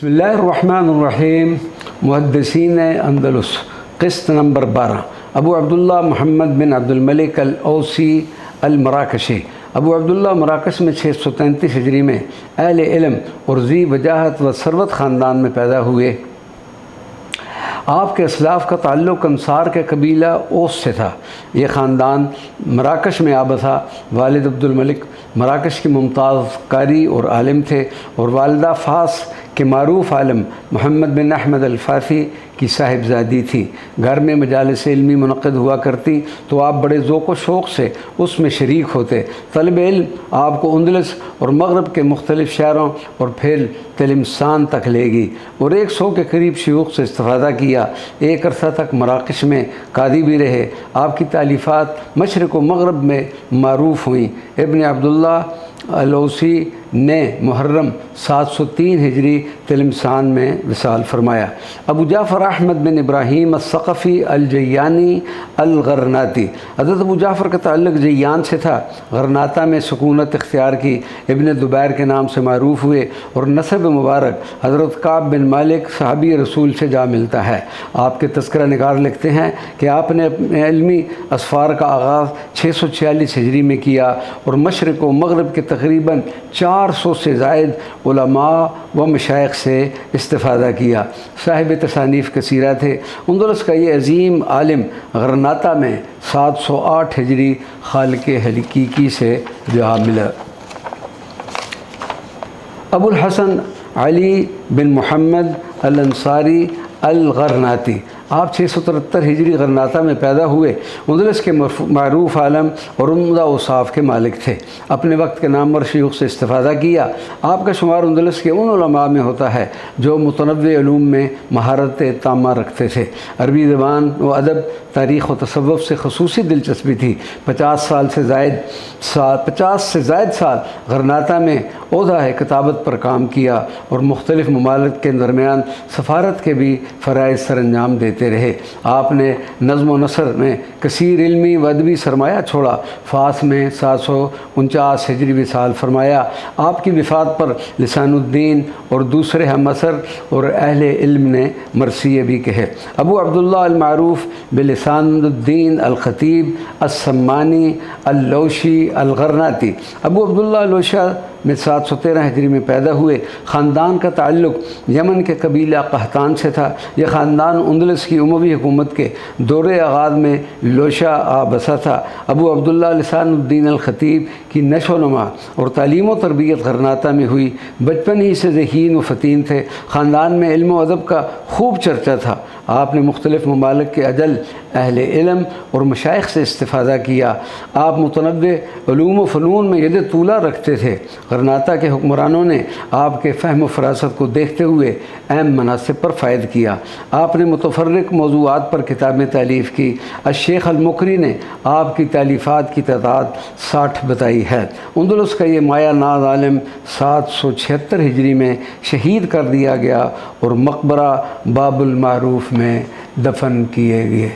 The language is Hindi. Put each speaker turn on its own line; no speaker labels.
बिस्मिल्लाहिर्रहमानिर्रहीम। मुहद्दिसीन अंदलुस क़िस्त नंबर 12 अबू अब्दुल्ला मोहम्मद बिन अब्दुल मलिक अल औसी अल मराकशी। अबू अब्दुल्ला मराकश में 633 हिजरी में अहले इल्म और ज़ी वजाहत व सरवत ख़ानदान में पैदा हुए। आपके असलाफ़ का ताल्लुक़ अंसार के कबीला ओस से था। ये ख़ानदान मराकश में आबसा। वालिद अब्दुल मलिक मराकश की मुमताज़ कारी और आलिम थे और वालिदा फ़ास के मारूफ़ आलिम मोहम्मद बिन अहमद अल-फ़ासी की साहिबजादी थी। घर में मजालिस इल्मी मुनक़्क़िद हुआ करती तो आप बड़े ज़ौक़ व शौक़ से उसमें शरीक होते। तलब इल्म आपको अंदलस और मग़रब के मुख्तलिफ़ शहरों और फिर तिलिमसान तक लेगी और 100 के करीब शयूख़ से इस्तिफ़ादा किया। एक अरसा तक मराकश में कादी भी रहे। आपकी तालीफ़ात मशरिक़ व मग़रब में मारूफ़ हुई। इब्न अब्दुल्ला अल-औसी ने मुहर्रम 703 हिजरी तिलिमसान में विसाल फरमाया। अबू जाफ़र अहमद बिन इब्राहीम अस्सक़फ़ी अल-जय्यानी अल-ग़रनाती। हज़रत अबू जाफ़र का ताल्लुक़ जय्यान से था। ग़रनाता में सुकूनत इख्तियार की। इब्न दुबैर के नाम से मारूफ़ हुए और नसब मुबारक हज़रत काब बिन मालिक सहाबी रसूल से जा मिलता है। आपके तज़किरा निगार लिखते हैं कि आपने अपने इल्मी असफ़ार का आगाज़ 646 हिजरी में किया और मशरिक़ व मग़रब के तक़रीबन 400 से ज़ायद उलमा व मशाइख़ से इस्तिफ़ादा किया। साहिब तसानीफ़ कसीरा थे। अंदलस का ये अज़ीम आलिम ग़रनाता में 708 हिजरी खालिक़ हकीकी से जा मिला। अबुल हसन अली बिन मोहम्मद अल अंसारी अल ग़रनाती। आप 673 हिजरी ग़रनाता में पैदा हुए। अंदलस के मारूफ़ आलम और उम्दा औसाफ़ के मालिक थे। अपने वक्त के नामवर शयूख़ से इस्तिफ़ादा किया। आपका शुमार अंदलस के उन उलमा में होता है जो मुतनव्वे उलूम में महारत तामा रखते थे। अरबी ज़बान व अदब, तारीख़ व तसव्वुफ़ से ख़ुसूसी दिलचस्पी थी। 50 से ज़ायद साल ग़रनाता में ओहदा किताबत पर काम किया और मुख्तलिफ़ ममालिक के दरमियान सफ़ारत के भी फ़राइज़ सर अंजाम देते रहे। आपने नज़्म व नसर में कसीर इल्मी व अदबी सरमाया छोड़ा। फ़ास में 749 हिजरी विसाल फरमाया। आपकी विफ़ात पर लिसानुद्दीन और दूसरे हम असर और अहले इल्म ने मरसिये भी कहे। अबू अब्दुल्ला अल-मारूफ़ बिलिसानुद्दीन अल-ख़तीब अस-सम्मानी अल-लौशी अल-ग़रनाती। अबू अब्दुल्ला अल-लौशा में 713 हिजरी में पैदा हुए। ख़ानदान का ताल्लुक़ यमन के कबीला कहतान से था। यह ख़ानदान अंदलस की उमवी हुकूमत के दौरे आगाज़ में लोशा आबसा था। अबू अब्दुल्ला लिसानुद्दीन अल-ख़तीब की नशो नुमा और तालीम व तरबियत ग़रनाता में हुई। बचपन ही से ज़हीन व फ़तीन थे। ख़ानदान में इल्म व अदब का खूब चर्चा था। आपने मुख्तलिफ़ ममालिक के अजल अहले इल्म और मशाइख़ से इस्तिफ़ादा किया। आप मुतनव्वे उलूम व फ़नून में यद तूला रखते थे। ग़रनाता के हुक्मरानों ने आपके फ़हम व फ़रासत को देखते हुए अहम मनासिब पर फ़ायद किया। आपने मुतफ़र्रिक़ मौज़ूआत पर किताबें तालीफ़ की। अश-शेख अल-मुक़री ने आपकी तालीफ़ात की तादाद 60 बताई है। अंदलस का ये माया नाज़ आलिम 776 हिजरी में शहीद कर दिया गया और मक़बरा बाबुल मारूफ़ में दफन किए गए।